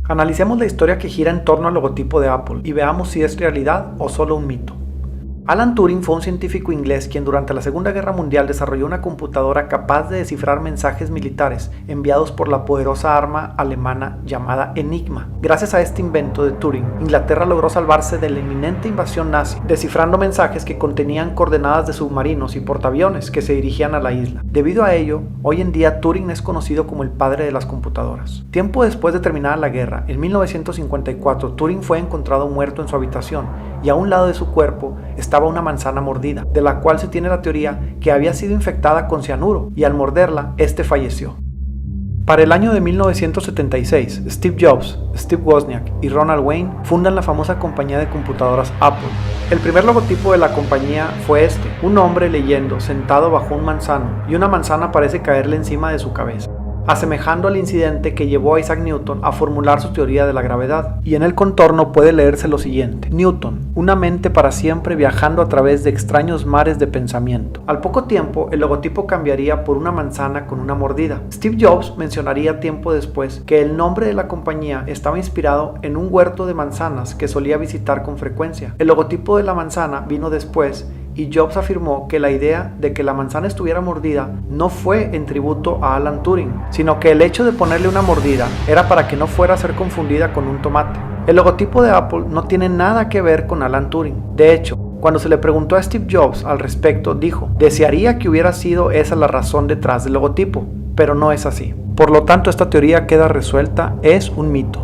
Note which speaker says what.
Speaker 1: Analicemos la historia que gira en torno al logotipo de Apple y veamos si es realidad o solo un mito. Alan Turing fue un científico inglés quien durante la Segunda Guerra Mundial desarrolló una computadora capaz de descifrar mensajes militares enviados por la poderosa arma alemana llamada Enigma. Gracias a este invento de Turing, Inglaterra logró salvarse de la inminente invasión nazi, descifrando mensajes que contenían coordenadas de submarinos y portaaviones que se dirigían a la isla. Debido a ello, hoy en día Turing es conocido como el padre de las computadoras. Tiempo después de terminada la guerra, en 1954, Turing fue encontrado muerto en su habitación y a un lado de su cuerpo estaba una manzana mordida, de la cual se tiene la teoría que había sido infectada con cianuro y al morderla, este falleció. Para el año de 1976, Steve Jobs, Steve Wozniak y Ronald Wayne fundan la famosa compañía de computadoras Apple. El primer logotipo de la compañía fue este, un hombre leyendo sentado bajo un manzano y una manzana parece caerle encima de su cabeza, asemejando al incidente que llevó a Isaac Newton a formular su teoría de la gravedad. Y en el contorno puede leerse lo siguiente: Newton, una mente para siempre viajando a través de extraños mares de pensamiento. Al poco tiempo, el logotipo cambiaría por una manzana con una mordida. Steve Jobs mencionaría tiempo después que el nombre de la compañía estaba inspirado en un huerto de manzanas que solía visitar con frecuencia. El logotipo de la manzana vino después, y Jobs afirmó que la idea de que la manzana estuviera mordida no fue en tributo a Alan Turing, sino que el hecho de ponerle una mordida era para que no fuera a ser confundida con un tomate. El logotipo de Apple no tiene nada que ver con Alan Turing. De hecho, cuando se le preguntó a Steve Jobs al respecto, dijo: desearía que hubiera sido esa la razón detrás del logotipo, pero no es así. Por lo tanto, esta teoría queda resuelta, es un mito.